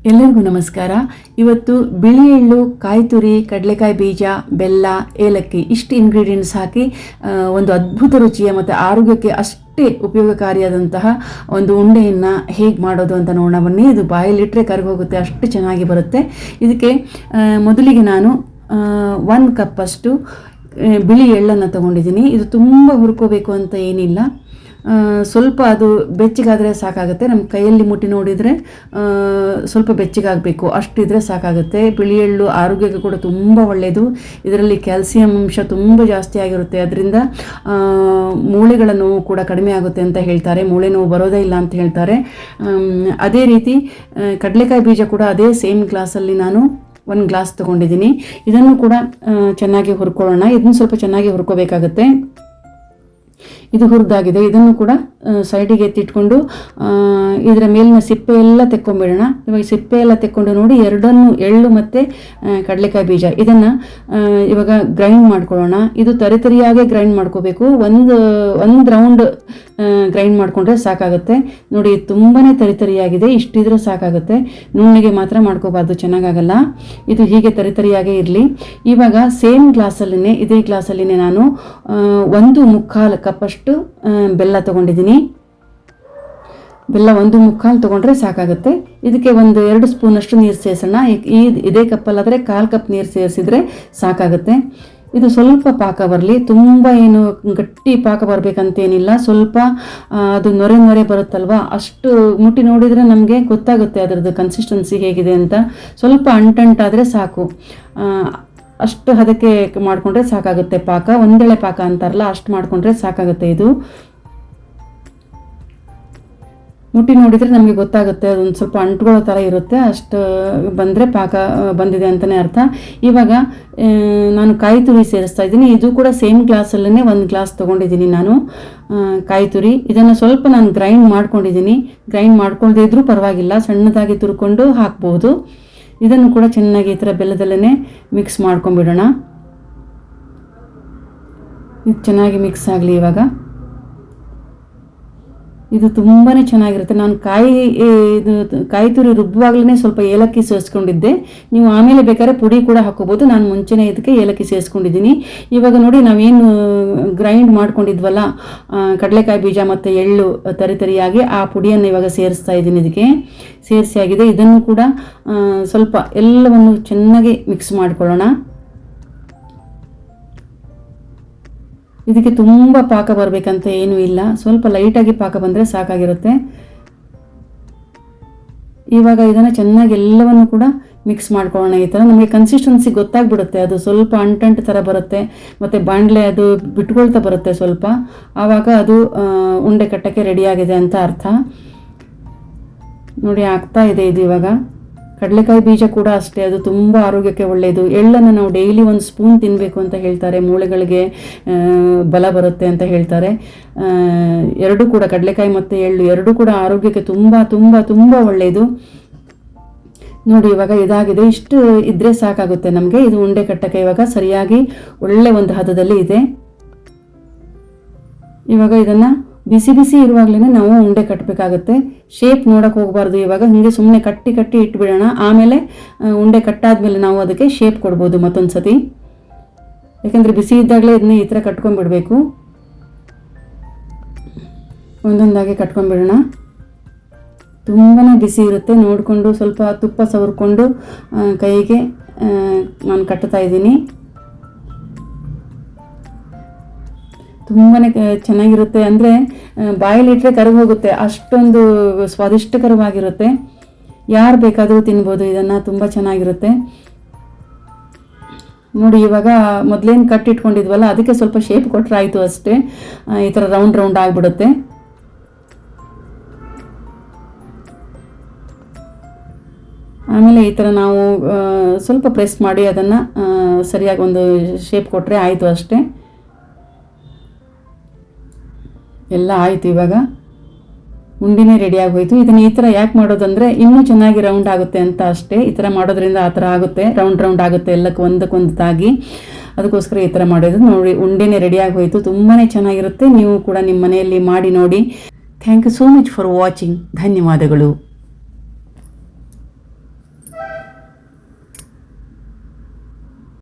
ಎಲ್ಲರಿಗೂ ನಮಸ್ಕಾರ. ಇವತ್ತು ಬಿಳಿ ಎಳ್ಳು, ಕಾಯಿ ತುರಿ, ಕಡಲೆಕಾಯಿ ಬೀಜ, ಬೆಲ್ಲ, ಏಲಕ್ಕಿ ಇಷ್ಟು ಇಂಗ್ರೀಡಿಯೆಂಟ್ಸ್ ಹಾಕಿ ಒಂದು ಅದ್ಭುತ ರುಚಿಯ ಮತ್ತು ಆರೋಗ್ಯಕ್ಕೆ ಅಷ್ಟೇ ಉಪಯೋಗಕಾರಿಯಾದಂತಹ ಒಂದು ಉಂಡೆಯನ್ನು ಹೇಗೆ ಮಾಡೋದು ಅಂತ ನೋಡೋಣ ಬನ್ನಿ. ಇದು ಬಾಯಲ್ಲಿಟ್ಟರೆ ಕರಗೋಗುತ್ತೆ, ಅಷ್ಟು ಚೆನ್ನಾಗಿ ಬರುತ್ತೆ. ಇದಕ್ಕೆ ಮೊದಲಿಗೆ ನಾನು 1 ಕಪ್ಪಷ್ಟು ಬಿಳಿ ಎಳ್ಳನ್ನು ತಗೊಂಡಿದ್ದೀನಿ. ಇದು ತುಂಬ ಹುರ್ಕೋಬೇಕು ಅಂತ ಏನಿಲ್ಲ, ಸ್ವಲ್ಪ ಅದು ಬೆಚ್ಚಗಾದರೆ ಸಾಕಾಗುತ್ತೆ. ನಮ್ಮ ಕೈಯಲ್ಲಿ ಮುಟ್ಟಿ ನೋಡಿದರೆ ಸ್ವಲ್ಪ ಬೆಚ್ಚಗಾಗಬೇಕು, ಅಷ್ಟಿದ್ರೆ ಸಾಕಾಗುತ್ತೆ. ಬಿಳಿ ಎಳ್ಳು ಆರೋಗ್ಯಕ್ಕೆ ಕೂಡ ತುಂಬ ಒಳ್ಳೆಯದು. ಇದರಲ್ಲಿ ಕ್ಯಾಲ್ಸಿಯಂ ಅಂಶ ತುಂಬ ಜಾಸ್ತಿ ಆಗಿರುತ್ತೆ. ಅದರಿಂದ ಮೂಳೆಗಳ ನೋವು ಕೂಡ ಕಡಿಮೆ ಆಗುತ್ತೆ ಅಂತ ಹೇಳ್ತಾರೆ, ಮೂಳೆ ನೋವು ಬರೋದೇ ಇಲ್ಲ ಅಂತ ಹೇಳ್ತಾರೆ. ಅದೇ ರೀತಿ ಕಡಲೆಕಾಯಿ ಬೀಜ ಕೂಡ ಅದೇ ಸೇಮ್ ಗ್ಲಾಸಲ್ಲಿ ನಾನು 1 ಗ್ಲಾಸ್ ತೊಗೊಂಡಿದ್ದೀನಿ. ಇದನ್ನು ಕೂಡ ಚೆನ್ನಾಗಿ ಹುರ್ಕೊಳ್ಳೋಣ. ಇದನ್ನು ಸ್ವಲ್ಪ ಚೆನ್ನಾಗಿ ಹುರ್ಕೋಬೇಕಾಗತ್ತೆ. ಇದು ಹುರಿದಾಗಿದೆ. ಇದನ್ನು ಕೂಡ ಸೈಡಿಗೆ ಎತ್ತಿಟ್ಕೊಂಡು ಇದರ ಮೇಲಿನ ಸಿಪ್ಪೆ ಎಲ್ಲ ತೆಕ್ಕೊಂಬಿಡೋಣ. ಇವಾಗ ಸಿಪ್ಪೆ ಎಲ್ಲ ತೆಕ್ಕೊಂಡು ನೋಡಿ, ಎರಡನ್ನು ಎಳ್ಳು ಮತ್ತು ಕಡಲೆಕಾಯಿ ಬೀಜ ಇದನ್ನು ಇವಾಗ ಗ್ರೈಂಡ್ ಮಾಡ್ಕೊಳ್ಳೋಣ. ಇದು ತರಿತರಿಯಾಗೆ ಗ್ರೈಂಡ್ ಮಾಡ್ಕೋಬೇಕು. ಒಂದು ರೌಂಡ್ ಗ್ರೈಂಡ್ ಮಾಡಿಕೊಂಡ್ರೆ ಸಾಕಾಗುತ್ತೆ. ನೋಡಿ, ತುಂಬಾ ತರಿತರಿಯಾಗಿದೆ. ಇಷ್ಟಿದ್ರೆ ಸಾಕಾಗುತ್ತೆ, ನುಣ್ಣಗೆ ಮಾತ್ರ ಮಾಡ್ಕೋಬಾರ್ದು, ಚೆನ್ನಾಗಾಗಲ್ಲ. ಇದು ಹೀಗೆ ತರಿತರಿಯಾಗೇ ಇರಲಿ. ಇವಾಗ ಸೇಮ್ ಗ್ಲಾಸಲ್ಲಿನೇ, ಇದೇ ಗ್ಲಾಸಲ್ಲಿನೇ ನಾನು 1/4 ಕಪ್ಪಷ್ಟು ಬೆಲ್ಲ ತೊಗೊಂಡಿದ್ದೀನಿ. ಬೆಲ್ಲ 1/4 ತೊಗೊಂಡ್ರೆ ಸಾಕಾಗುತ್ತೆ. ಇದಕ್ಕೆ 1-2 ಸ್ಪೂನಷ್ಟು ನೀರು ಸೇರಿಸೋಣ. ಇದೇ ಕಪ್ಪಲ್ಲಾದರೆ 1/4 ಕಪ್ ನೀರು ಸೇರಿಸಿದ್ರೆ ಸಾಕಾಗುತ್ತೆ. ಇದು ಸ್ವಲ್ಪ ಪಾಕ ಬರಲಿ, ತುಂಬ ಏನು ಗಟ್ಟಿ ಪಾಕ ಬರಬೇಕಂತೇನಿಲ್ಲ. ಸ್ವಲ್ಪ ಅದು ನೊರೆ ಬರುತ್ತಲ್ವ, ಅಷ್ಟು ಮುಟ್ಟಿ ನೋಡಿದರೆ ನಮಗೆ ಗೊತ್ತಾಗುತ್ತೆ ಅದರದ್ದು ಕನ್ಸಿಸ್ಟೆನ್ಸಿ ಹೇಗಿದೆ ಅಂತ. ಸ್ವಲ್ಪ ಅಂಟಂಟಾದರೆ ಸಾಕು, ಅಷ್ಟು ಹದಕ್ಕೆ ಮಾಡಿಕೊಂಡ್ರೆ ಸಾಕಾಗುತ್ತೆ. ಪಾಕ ಒಂದೆಳೆ ಪಾಕ ಅಂತಾರಲ್ಲ, ಅಷ್ಟು ಮಾಡಿಕೊಂಡ್ರೆ ಸಾಕಾಗುತ್ತೆ. ಇದು ಮುಟ್ಟಿ ನೋಡಿದರೆ ನಮಗೆ ಗೊತ್ತಾಗುತ್ತೆ, ಅದೊಂದು ಸ್ವಲ್ಪ ಅಂಟ್ಕೊಳ್ಳೋ ಥರ ಇರುತ್ತೆ. ಅಷ್ಟು ಬಂದರೆ ಪಾಕ ಬಂದಿದೆ ಅಂತಲೇ ಅರ್ಥ. ಇವಾಗ ನಾನು ಕಾಯಿ ತುರಿ ಸೇರಿಸ್ತಾ ಇದ್ದೀನಿ. ಇದು ಕೂಡ ಸೇಮ್ ಗ್ಲಾಸಲ್ಲೇ 1 ಗ್ಲಾಸ್ ತೊಗೊಂಡಿದ್ದೀನಿ ನಾನು ಕಾಯಿ ತುರಿ. ಇದನ್ನು ಸ್ವಲ್ಪ ನಾನು ಗ್ರೈಂಡ್ ಮಾಡ್ಕೊಂಡಿದ್ದೀನಿ. ಗ್ರೈಂಡ್ ಮಾಡ್ಕೊಳ್ದೇ ಇದ್ರೂ ಪರವಾಗಿಲ್ಲ, ಸಣ್ಣದಾಗಿ ತುರ್ಕೊಂಡು ಹಾಕ್ಬೋದು. ಇದನ್ನು ಕೂಡ ಚೆನ್ನಾಗಿ ಈ ಥರ ಬೆಲ್ಲದಲ್ಲೇ ಮಿಕ್ಸ್ ಮಾಡ್ಕೊಂಬಿಡೋಣ. ಇದು ಚೆನ್ನಾಗಿ ಮಿಕ್ಸ್ ಆಗಲಿ. ಇವಾಗ ಇದು ತುಂಬಾ ಚೆನ್ನಾಗಿರುತ್ತೆ. ನಾನು ಕಾಯಿ ತುರಿ ರುಬ್ಬುವಾಗಲೇ ಸ್ವಲ್ಪ ಏಲಕ್ಕಿ ಸೇರಿಸ್ಕೊಂಡಿದ್ದೆ. ನೀವು ಆಮೇಲೆ ಬೇಕಾದ್ರೆ ಪುಡಿ ಕೂಡ ಹಾಕೋಬೋದು. ನಾನು ಮುಂಚೆನೇ ಇದಕ್ಕೆ ಏಲಕ್ಕಿ ಸೇರಿಸ್ಕೊಂಡಿದ್ದೀನಿ. ಇವಾಗ ನೋಡಿ, ನಾವೇನು ಗ್ರೈಂಡ್ ಮಾಡ್ಕೊಂಡಿದ್ವಲ್ಲ ಕಡಲೆಕಾಯಿ ಬೀಜ ಮತ್ತು ಎಳ್ಳು ತರಿಯಾಗಿ, ಆ ಪುಡಿಯನ್ನು ಇವಾಗ ಸೇರಿಸ್ತಾ ಇದ್ದೀನಿ. ಇದಕ್ಕೆ ಸೇರಿಸಿ ಆಗಿದೆ. ಇದನ್ನು ಕೂಡ ಸ್ವಲ್ಪ ಎಲ್ಲವನ್ನು ಚೆನ್ನಾಗಿ ಮಿಕ್ಸ್ ಮಾಡ್ಕೊಳ್ಳೋಣ. ಇದಕ್ಕೆ ತುಂಬ ಪಾಕ ಬರಬೇಕಂತ ಏನೂ ಇಲ್ಲ, ಸ್ವಲ್ಪ ಲೈಟಾಗಿ ಪಾಕ ಬಂದರೆ ಸಾಕಾಗಿರುತ್ತೆ. ಇವಾಗ ಇದನ್ನು ಚೆನ್ನಾಗಿ ಎಲ್ಲವನ್ನು ಕೂಡ ಮಿಕ್ಸ್ ಮಾಡ್ಕೊಳ್ಳೋಣ. ಈ ಥರ ನಮಗೆ ಕನ್ಸಿಸ್ಟೆನ್ಸಿ ಗೊತ್ತಾಗ್ಬಿಡುತ್ತೆ. ಅದು ಸ್ವಲ್ಪ ಅಂಟಂಟು ಥರ ಬರುತ್ತೆ, ಮತ್ತು ಬಾಣಲೆ ಅದು ಬಿಟ್ಕೊಳ್ತಾ ಬರುತ್ತೆ ಸ್ವಲ್ಪ. ಆವಾಗ ಅದು ಉಂಡೆ ಕಟ್ಟಕ್ಕೆ ರೆಡಿಯಾಗಿದೆ ಅಂತ ಅರ್ಥ. ನೋಡಿ, ಆಗ್ತಾ ಇದೆ ಇದು. ಇವಾಗ ಕಡಲೆಕಾಯಿ ಬೀಜ ಕೂಡ ಅಷ್ಟೇ, ಅದು ತುಂಬ ಆರೋಗ್ಯಕ್ಕೆ ಒಳ್ಳೆಯದು. ಎಳ್ಳನ್ನು ನಾವು ಡೈಲಿ 1 ಸ್ಪೂನ್ ತಿನ್ನಬೇಕು ಅಂತ ಹೇಳ್ತಾರೆ, ಮೂಳೆಗಳಿಗೆ ಬಲ ಬರುತ್ತೆ ಅಂತ ಹೇಳ್ತಾರೆ. ಎರಡೂ ಕೂಡ, ಕಡಲೆಕಾಯಿ ಮತ್ತು ಎಳ್ಳು ಎರಡೂ ಕೂಡ ಆರೋಗ್ಯಕ್ಕೆ ತುಂಬ ತುಂಬ ತುಂಬ ಒಳ್ಳೆಯದು. ನೋಡಿ, ಇವಾಗ ಇದಾಗಿದೆ. ಇಷ್ಟು ಇದ್ದರೆ ಸಾಕಾಗುತ್ತೆ ನಮಗೆ. ಇದು ಉಂಡೆ ಕಟ್ಟಕ್ಕೆ ಇವಾಗ ಸರಿಯಾಗಿ ಒಳ್ಳೆ ಒಂದು ಹದದಲ್ಲಿ ಇದೆ. ಇವಾಗ ಇದನ್ನು ಬಿಸಿ ಇರುವಾಗಲೇ ನಾವು ಉಂಡೆ ಕಟ್ಟಬೇಕಾಗುತ್ತೆ. ಶೇಪ್ ನೋಡೋಕೆ ಹೋಗಬಾರ್ದು. ಇವಾಗ ಹೀಗೆ ಸುಮ್ಮನೆ ಕಟ್ಟಿ ಇಟ್ಬಿಡೋಣ. ಆಮೇಲೆ ಉಂಡೆ ಕಟ್ಟಾದ್ಮೇಲೆ ನಾವು ಅದಕ್ಕೆ ಶೇಪ್ ಕೊಡ್ಬೋದು ಮತ್ತೊಂದು ಸತಿ. ಯಾಕೆಂದರೆ ಬಿಸಿ ಇದ್ದಾಗಲೇ ಇದನ್ನ ಈ ಥರ ಕಟ್ಕೊಂಡ್ಬಿಡ್ಬೇಕು. ಒಂದೊಂದಾಗಿ ಕಟ್ಕೊಂಡ್ಬಿಡೋಣ. ತುಂಬಾ ಬಿಸಿ ಇರುತ್ತೆ, ನೋಡಿಕೊಂಡು ಸ್ವಲ್ಪ ತುಪ್ಪ ಸವರ್ಕೊಂಡು ಕೈಗೆ ನಾನು ಕಟ್ತಾ ಇದ್ದೀನಿ. ತುಂಬಾ ಚೆನ್ನಾಗಿರುತ್ತೆ. ಅಂದರೆ ಬಾಯಲ್ಲಿಟ್ಟರೆ ಕರಗೋಗುತ್ತೆ, ಅಷ್ಟೊಂದು ಸ್ವಾದಿಷ್ಟಕರವಾಗಿರುತ್ತೆ. ಯಾರು ಬೇಕಾದರೂ ತಿನ್ಬೋದು ಇದನ್ನು, ತುಂಬ ಚೆನ್ನಾಗಿರುತ್ತೆ. ನೋಡಿ, ಇವಾಗ ಮೊದಲೇನು ಕಟ್ಟಿಟ್ಕೊಂಡಿದ್ವಲ್ಲ ಅದಕ್ಕೆ ಸ್ವಲ್ಪ ಶೇಪ್ ಕೊಟ್ಟರೆ ಆಯಿತು ಅಷ್ಟೇ. ಈ ಥರ ರೌಂಡ್ ಆಗಿಬಿಡುತ್ತೆ. ಆಮೇಲೆ ಈ ಥರ ನಾವು ಸ್ವಲ್ಪ ಪ್ರೆಸ್ ಮಾಡಿ ಅದನ್ನು ಸರಿಯಾಗಿ ಒಂದು ಶೇಪ್ ಕೊಟ್ಟರೆ ಆಯಿತು ಅಷ್ಟೇ. ಎಲ್ಲ ಆಯಿತು. ಇವಾಗ ಉಂಡಿನೇ ರೆಡಿಯಾಗಿ ಹೋಯಿತು. ಇದನ್ನು ಈ ಥರ ಯಾಕೆ ಮಾಡೋದಂದರೆ ಇನ್ನೂ ಚೆನ್ನಾಗಿ ರೌಂಡ್ ಆಗುತ್ತೆ ಅಂತ ಅಷ್ಟೇ. ಈ ಥರ ಮಾಡೋದ್ರಿಂದ ಆ ಥರ ಆಗುತ್ತೆ, ರೌಂಡ್ ಆಗುತ್ತೆ ಎಲ್ಲಕ್ಕೆ ಒಂದಕ್ಕೊಂದು ತಾಗಿ. ಅದಕ್ಕೋಸ್ಕರ ಈ ಥರ ಮಾಡೋದು. ನೋಡಿ, ಉಂಡೆನೇ ರೆಡಿಯಾಗಿ ಹೋಯಿತು. ತುಂಬಾ ಚೆನ್ನಾಗಿರುತ್ತೆ. ನೀವು ಕೂಡ ನಿಮ್ಮ ಮನೆಯಲ್ಲಿ ಮಾಡಿ ನೋಡಿ. Thank you so much for watching. ಧನ್ಯವಾದಗಳು.